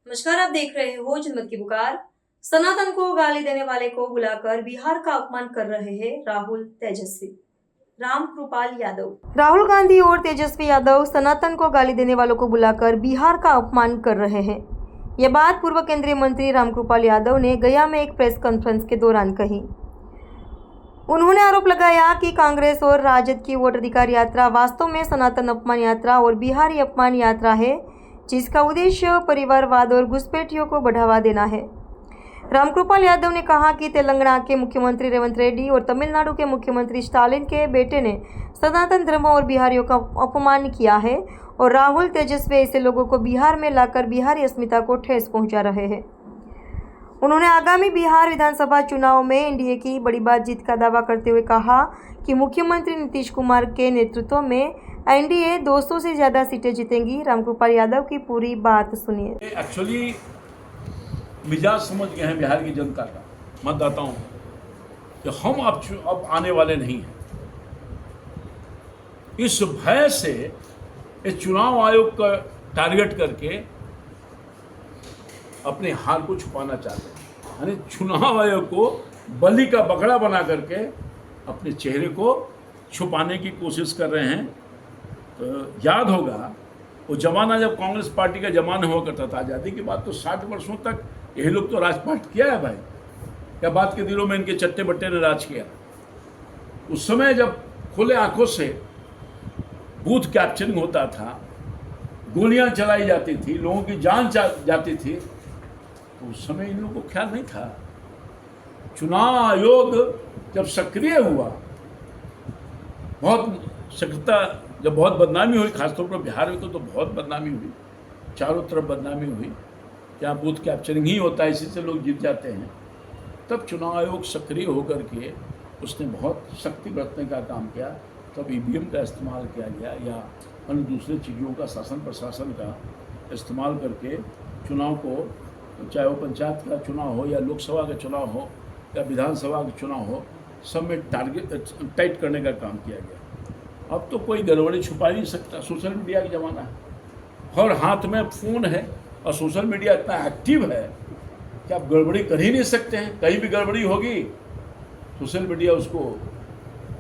नमस्कार, आप देख रहे हो जनमत की पुकार। सनातन को गाली देने वाले को बुलाकर बिहार का अपमान कर रहे हैं राहुल तेजस्वी। रामकृपाल यादव। राहुल गांधी और तेजस्वी यादव सनातन को गाली देने वालों को बुलाकर बिहार का अपमान कर रहे हैं। ये बात पूर्व केंद्रीय मंत्री रामकृपाल यादव ने गया में एक प्रेस कॉन्फ्रेंस के दौरान कही। उन्होंने आरोप लगाया कि कांग्रेस और राजद की वोट अधिकार यात्रा वास्तव में सनातन अपमान यात्रा और बिहारी अपमान यात्रा है, जिसका उद्देश्य परिवारवाद और घुसपैठियों को बढ़ावा देना है। रामकृपाल यादव ने कहा कि तेलंगाना के मुख्यमंत्री रेवंत रेड्डी और तमिलनाडु के मुख्यमंत्री स्टालिन के बेटे ने सनातन धर्म और बिहारियों का अपमान किया है और राहुल तेजस्वी ऐसे लोगों को बिहार में लाकर बिहारी अस्मिता को ठेस पहुंचा रहे हैं। उन्होंने आगामी बिहार विधानसभा चुनाव में एनडीए की बड़ी बात जीत का दावा करते हुए कहा कि मुख्यमंत्री नीतीश कुमार के नेतृत्व में एनडीए 200 से ज़्यादा सीटें जीतेंगी। रामकृपाल यादव की पूरी बात सुनिए। एक्चुअली मिजाज समझ गए हैं बिहार की जनता का, मतदाताओं कि हम अब आने वाले नहीं हैं। इस भय से इस चुनाव आयोग का टारगेट करके अपने हार को छुपाना चाहते हैं, यानी चुनाव आयोग को बलि का बकरा बना करके अपने चेहरे को छुपाने की कोशिश कर रहे हैं। तो याद होगा वो जमाना जब कांग्रेस पार्टी का जमाना हुआ करता था, आज़ादी की बात तो 60 वर्षों तक यही लोग तो राजपाट किया है भाई। क्या बात के दिनों में इनके चट्टे बट्टे ने राज किया। उस समय जब खुले आंखों से बूथ कैप्चरिंग होता था, गोलियां चलाई जाती थी, लोगों की जान जाती थी, तो उस समय इन लोगों को ख्याल नहीं था। चुनाव आयोग जब सक्रिय हुआ, बहुत सक्रियता, जब बहुत बदनामी हुई, खासतौर पर बिहार में तो बहुत बदनामी हुई, चारों तरफ बदनामी हुई। क्या बूथ कैप्चरिंग ही होता है, इसी से लोग जीत जाते हैं। तब चुनाव आयोग सक्रिय होकर के उसने बहुत सख्ती बरतने का काम किया। तब ईवीएम का इस्तेमाल किया गया या अन्य दूसरे चीज़ों का, शासन प्रशासन का इस्तेमाल करके चुनाव को, चाहे वो पंचायत का चुनाव हो या लोकसभा का चुनाव हो या विधानसभा का चुनाव हो, सब में टारगेट टाइट करने का काम किया गया। अब तो कोई गड़बड़ी छुपा नहीं सकता। सोशल मीडिया का ज़माना है और हाथ में फ़ोन है और सोशल मीडिया इतना एक्टिव है कि आप गड़बड़ी कर ही नहीं सकते हैं। कहीं भी गड़बड़ी होगी सोशल मीडिया उसको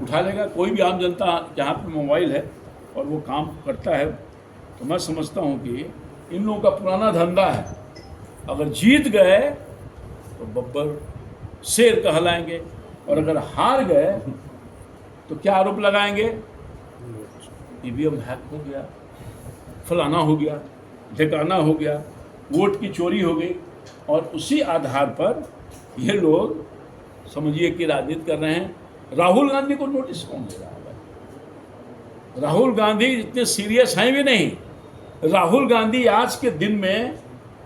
उठा लेगा। कोई भी आम जनता जहाँ पे मोबाइल है और वो काम करता है, तो मैं समझता हूँ कि इन लोगों का पुराना धंधा है। अगर जीत गए तो बब्बर शेर कहलाएंगे और अगर हार गए तो क्या आरोप लगाएंगे? ईवीएम हैक हो गया, फलाना हो गया, ठिकाना हो गया, वोट की चोरी हो गई। और उसी आधार पर ये लोग समझिए कि राजनीति कर रहे हैं। राहुल गांधी को नोटिस कौन दे रहा है? राहुल गांधी इतने सीरियस हैं भी नहीं। राहुल गांधी आज के दिन में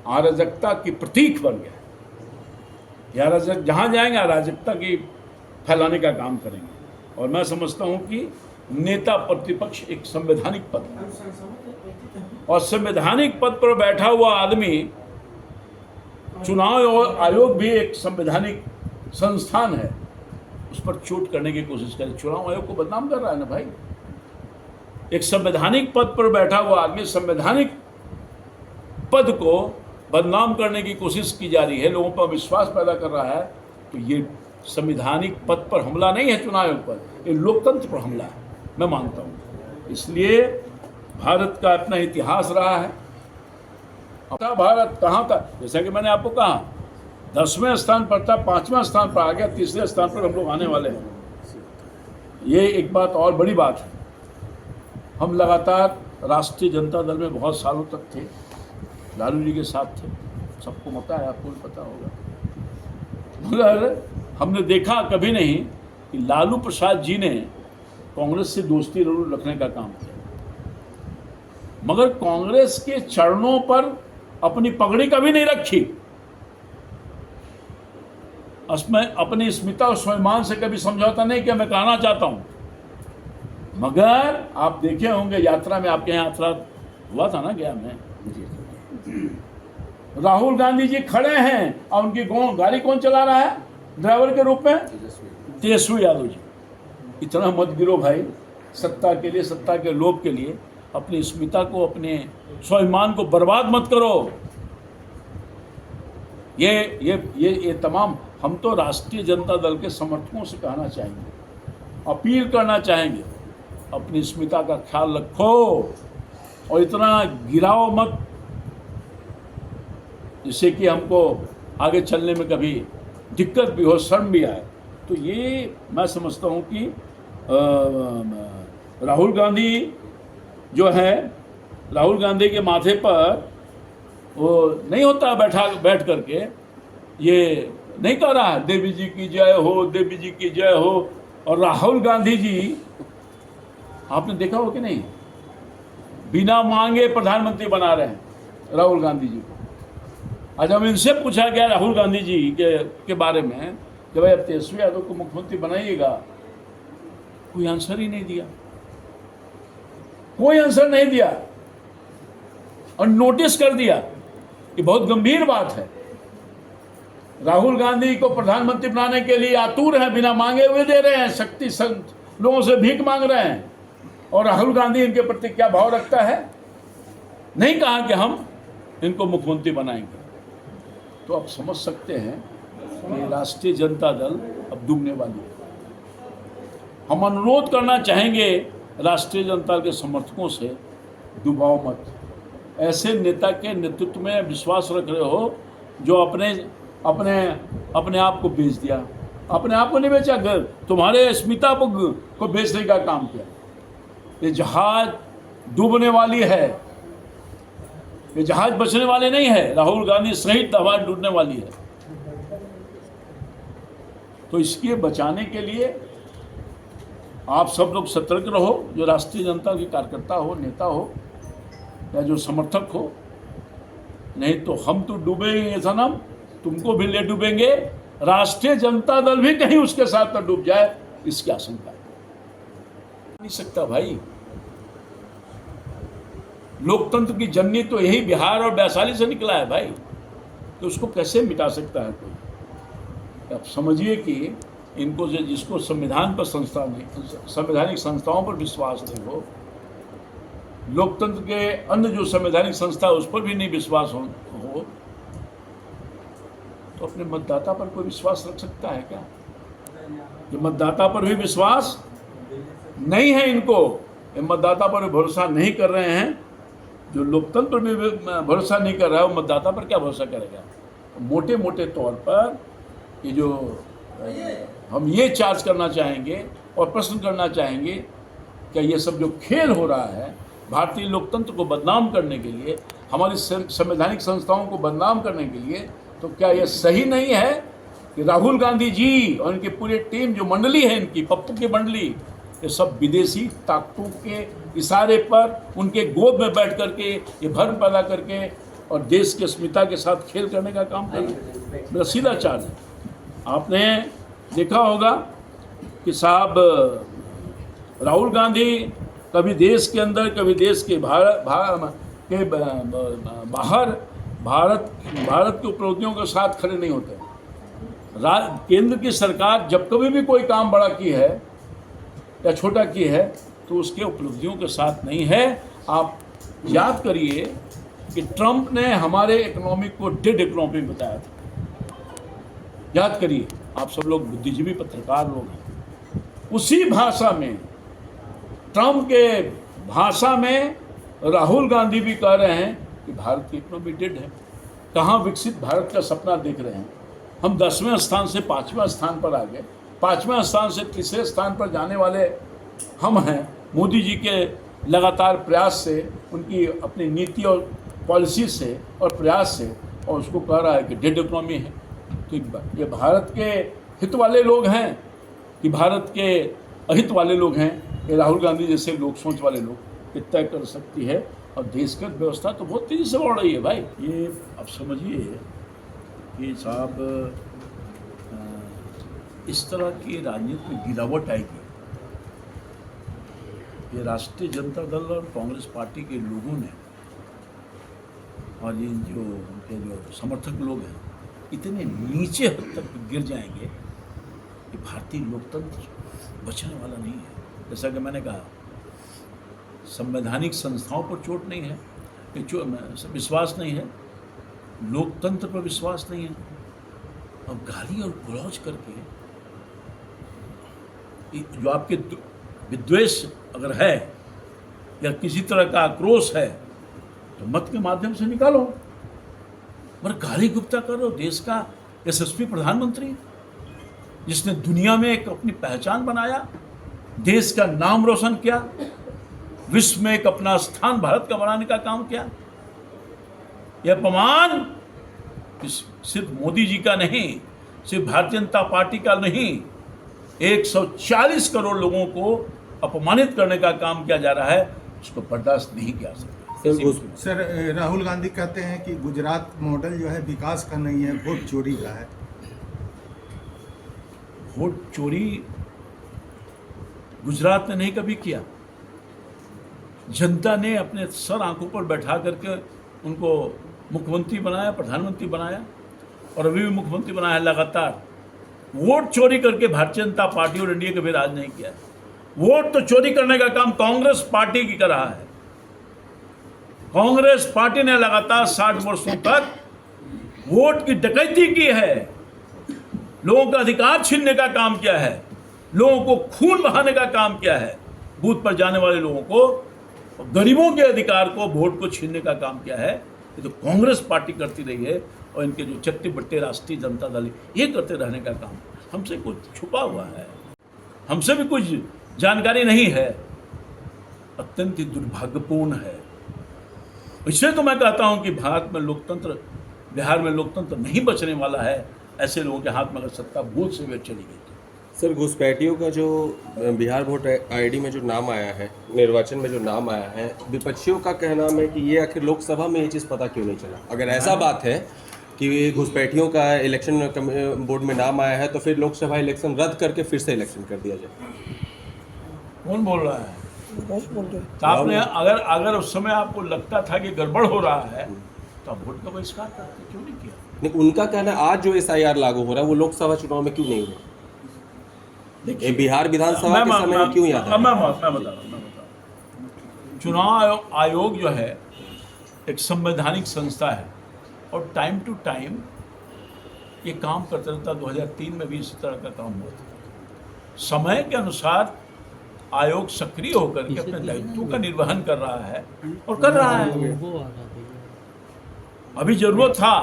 अराजकता की प्रतीक बन गया। या अराजक जहाँ जाएंगे अराजकता की फैलाने का काम करेंगे। और मैं समझता हूँ कि नेता प्रतिपक्ष एक संवैधानिक पद है और संवैधानिक पद पर बैठा हुआ आदमी, चुनाव आयोग भी एक संवैधानिक संस्थान है, उस पर चोट करने की कोशिश करे। चुनाव आयोग को बदनाम कर रहा है ना भाई। एक संवैधानिक पद पर बैठा हुआ आदमी संवैधानिक पद को बदनाम करने की कोशिश की जा रही है, लोगों पर विश्वास पैदा कर रहा है। तो ये संवैधानिक पद पर हमला नहीं है चुनाव आयोग पर, ये लोकतंत्र पर हमला है, मैं मानता हूँ। इसलिए भारत का अपना इतिहास रहा है। अपना भारत कहाँ का, जैसा कि मैंने आपको कहा, 10वें स्थान पर था, 5वें स्थान पर आ गया, 3रे स्थान पर हम लोग आने वाले हैं। ये एक बात और बड़ी बात है। हम लगातार राष्ट्रीय जनता दल में बहुत सालों तक थे, लालू जी के साथ थे, सबको पता है, आपको भी पता होगा। मगर हमने देखा कभी नहीं कि लालू प्रसाद जी ने कांग्रेस से दोस्ती जरूर रखने का काम किया, मगर कांग्रेस के चरणों पर अपनी पगड़ी कभी नहीं रखी। अपनी स्मिता और स्वाभिमान से कभी समझौता नहीं किया। मैं कहना चाहता हूं, मगर आप देखे होंगे यात्रा में, आपके यहाँ यात्रा हुआ था ना गया में, राहुल गांधी जी खड़े हैं और उनकी गाड़ी कौन चला रहा है ड्राइवर के रूप में? तेजस्वी यादव जी। इतना मत गिरो भाई, सत्ता के लिए, सत्ता के लोभ के लिए अपनी स्मिता को, अपने स्वाभिमान को बर्बाद मत करो। ये तमाम हम तो राष्ट्रीय जनता दल के समर्थकों से कहना चाहेंगे, अपील करना चाहेंगे, अपनी स्मिता का ख्याल रखो और इतना गिराओ मत जिससे कि हमको आगे चलने में कभी दिक्कत भी हो, शर्म भी आए। तो ये मैं समझता हूँ कि राहुल गांधी जो है, राहुल गांधी के माथे पर वो नहीं होता बैठ करके ये नहीं कह रहा है देवी जी की जय हो, देवी जी की जय हो। और राहुल गांधी जी, आपने देखा हो कि नहीं, बिना मांगे प्रधानमंत्री बना रहे हैं राहुल गांधी जी को। आज हम इनसे पूछा गया राहुल गांधी जी के बारे में कि भाई अब तेजस्वी यादव को मुख्यमंत्री बनाइएगा, कोई आंसर ही नहीं दिया, कोई आंसर नहीं दिया और नोटिस कर दिया कि बहुत गंभीर बात है। राहुल गांधी को प्रधानमंत्री बनाने के लिए आतुर हैं, बिना मांगे हुए दे रहे हैं, शक्ति लोगों से भीख मांग रहे हैं। और राहुल गांधी इनके प्रति क्या भाव रखता है? नहीं कहा कि हम इनको मुख्यमंत्री बनाएंगे। तो आप समझ सकते हैं कि राष्ट्रीय जनता दल अब डूबने वाली है। हम अनुरोध करना चाहेंगे राष्ट्रीय जनता दल के समर्थकों से, डुबाओ मत। ऐसे नेता के नेतृत्व में विश्वास रख रहे हो जो अपने आप को बेच दिया। अपने आप को नहीं बेचा, तुम्हारे स्मिता को बेचने का काम किया। ये जहाज डूबने वाली है, ये जहाज बचने वाले नहीं है। राहुल गांधी सहित जहाज डूबने वाली है। तो इसके बचाने के लिए आप सब लोग सतर्क रहो, जो राष्ट्रीय जनता के कार्यकर्ता हो, नेता हो या जो समर्थक हो। नहीं तो हम तो डूबेंगे सनम, तुमको भी ले डूबेंगे, राष्ट्रीय जनता दल भी कहीं उसके साथ न डूब जाए, इसकी आशंका है। नहीं सकता भाई, लोकतंत्र की जननी तो यही बिहार और वैशाली से निकला है भाई, तो उसको कैसे मिटा सकता है कोई? आप समझिए कि इनको जिसको संविधान पर संवैधानिक संस्थाओं पर विश्वास नहीं हो, लोकतंत्र के अन्य जो संवैधानिक संस्था उस पर भी नहीं विश्वास हो, तो अपने मतदाता पर कोई विश्वास रख सकता है क्या? जो मतदाता पर भी विश्वास नहीं है इनको, ये मतदाता पर भरोसा नहीं कर रहे हैं, जो लोकतंत्र पर भी भरोसा नहीं कर रहा है, वो मतदाता पर क्या भरोसा करेगा? मोटे मोटे तौर पर ये जो हम ये चार्ज करना चाहेंगे और प्रश्न करना चाहेंगे, क्या ये सब जो खेल हो रहा है भारतीय लोकतंत्र को बदनाम करने के लिए, हमारी संवैधानिक संस्थाओं को बदनाम करने के लिए, तो क्या ये सही नहीं है कि राहुल गांधी जी और इनकी पूरी टीम, जो मंडली है इनकी, पप्पू की मंडली, ये सब विदेशी ताकतों के इशारे पर उनके गोद में बैठ करके ये भ्रम पैदा करके और देश के अस्मिता के साथ खेल करने का काम कर रहे हैं। मेरा सीधा चार्ज है। आपने देखा होगा कि साहब राहुल गांधी कभी देश के अंदर, कभी देश के बाहर भारत की उपलब्धियों के साथ खड़े नहीं होते। केंद्र की सरकार जब कभी भी कोई काम बड़ा की है या छोटा की है, तो उसके उपलब्धियों के साथ नहीं है। आप याद करिए कि ट्रंप ने हमारे इकोनॉमी को डेड इकोनॉमी बताया था। याद करिए, आप सब लोग बुद्धिजीवी पत्रकार लोग हैं। उसी भाषा में, ट्रंप के भाषा में राहुल गांधी भी कह रहे हैं कि भारत की इकोनॉमी डेड है। कहाँ विकसित भारत का सपना देख रहे हैं? हम 10वें स्थान से 5वें स्थान पर आ गए, 5वें स्थान से तीसरे स्थान पर जाने वाले हम हैं। मोदी जी के लगातार प्रयास से, उनकी अपनी नीति और पॉलिसी से और प्रयास से, और उसको कह रहा है कि डेड इकोनॉमी है। तो ये भारत के हित वाले लोग हैं कि भारत के अहित वाले लोग हैं? ये राहुल गांधी जैसे लोग, सोच वाले लोग, ये तय कर सकती है। और देश की व्यवस्था तो बहुत तेज़ी से बढ़ रही है भाई। ये आप समझिए कि साहब इस तरह की राजनीति में गिरावट आएगी, ये राष्ट्रीय जनता दल और कांग्रेस पार्टी के लोगों ने और ये जो उनके जो समर्थक लोग हैं, इतने नीचे हद तक गिर जाएंगे कि भारतीय लोकतंत्र बचने वाला नहीं है। जैसा कि मैंने कहा, संवैधानिक संस्थाओं पर चोट नहीं है, विश्वास नहीं है, लोकतंत्र पर विश्वास नहीं है। अब गाली और गलौज करके जो आपके विद्वेष अगर है या किसी तरह का आक्रोश है तो मत के माध्यम से निकालो, मगर गाली गुप्ता करो देश का यशस्वी प्रधानमंत्री जिसने दुनिया में एक अपनी पहचान बनाया, देश का नाम रोशन किया, विश्व में एक अपना स्थान भारत का बनाने का काम किया। यह अपमान सिर्फ मोदी जी का नहीं, सिर्फ भारतीय जनता पार्टी का नहीं, 140 करोड़ लोगों को अपमानित करने का काम किया जा रहा है, उसको बर्दाश्त नहीं किया सकता। सर, राहुल गांधी कहते हैं कि गुजरात मॉडल जो है विकास का नहीं है, वोट चोरी का है। वोट चोरी गुजरात ने नहीं कभी किया। जनता ने अपने सर आंखों पर बैठा करके उनको मुख्यमंत्री बनाया, प्रधानमंत्री बनाया और अभी भी मुख्यमंत्री बनाया है लगातार। वोट चोरी करके भारतीय जनता पार्टी और एनडीए कभी राज नहीं किया। वोट तो चोरी करने का काम कांग्रेस पार्टी की कर रहा है। कांग्रेस पार्टी ने लगातार 60 वर्षों तक वोट की डकैती की है, लोगों का अधिकार छीनने का काम किया है, लोगों को खून बहाने का काम किया है, बूथ पर जाने वाले लोगों को, गरीबों के अधिकार को, वोट को छीनने का काम किया है। ये तो कांग्रेस पार्टी करती रही है और इनके जो चट्टे बट्टे राष्ट्रीय जनता दल ये करते रहने का काम। हमसे कुछ छुपा हुआ है, हमसे भी कुछ जानकारी नहीं है, अत्यंत ही दुर्भाग्यपूर्ण है। इसलिए तो मैं कहता हूं कि भारत में लोकतंत्र, बिहार में लोकतंत्र नहीं बचने वाला है ऐसे लोगों के हाथ में अगर सत्ता भूल से भी चली गई। सर, घुसपैठियों का जो बिहार वोट आईडी में जो नाम आया है, निर्वाचन में जो नाम आया है, विपक्षियों का कहना है कि ये आखिर लोकसभा में ये चीज़ पता क्यों नहीं चला। अगर ऐसा बात है कि घुसपैठियों का इलेक्शन बोर्ड में नाम आया है तो फिर लोकसभा इलेक्शन रद्द करके फिर से इलेक्शन कर दिया जाए। कौन बोल रहा है? तो आपने अगर उस समय आपको लगता था कि गड़बड़ हो रहा है तो आप वोट का बहिष्कार करते, क्यों नहीं किया? नहीं, उनका कहना है आज जो SIR लागू हो रहा है वो लोकसभा चुनाव में क्यों नहीं हुआ? देखिए, बिहार विधानसभा के समय में क्यों याद है? मैं बता रहा हूँ। चुनाव आयोग जो है एक संवैधानिक संस्था है और टाइम टू टाइम ये काम करता रहता। 2003 में भी इसी तरह का काम हुआ था। समय के अनुसार आयोग सक्रिय होकर के अपने दायित्वों का निर्वहन कर रहा है और कर रहा है। अभी जरूरत था,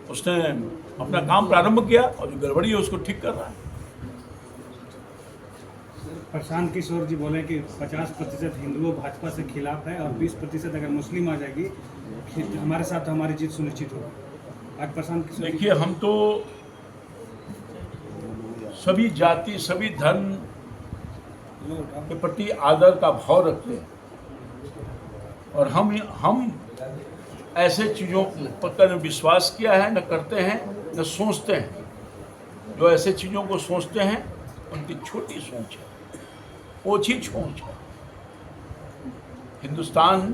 उसने अपना काम प्रारंभ किया और जो गड़बड़ी है उसको ठीक कर रहा है। प्रशांत किशोर जी बोले कि 50% हिंदुओं भाजपा से खिलाफ है और 20% अगर मुस्लिम आ जाएगी हमारे साथ तो हमारी जीत सुनिश्चित होगी। आज प्रशांत किशोर, देखिए, हम तो सभी जाति, सभी धर्म के प्रति आदर का भाव रखते हैं और हम ऐसे चीज़ों पर विश्वास किया है, न करते हैं न सोचते हैं। जो ऐसे चीज़ों को सोचते हैं उनकी छोटी सोच है, ओछी सोच है। हिंदुस्तान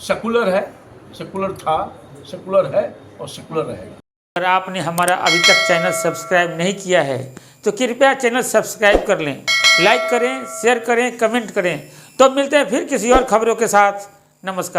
सेकुलर है, सेकुलर था, सेकुलर है और सेकुलर रहेगा। अगर आपने हमारा अभी तक चैनल सब्सक्राइब नहीं किया है तो कृपया चैनल सब्सक्राइब कर लें, लाइक करें, शेयर करें, कमेंट करें। तो मिलते हैं फिर किसी और खबरों के साथ। नमस्कार।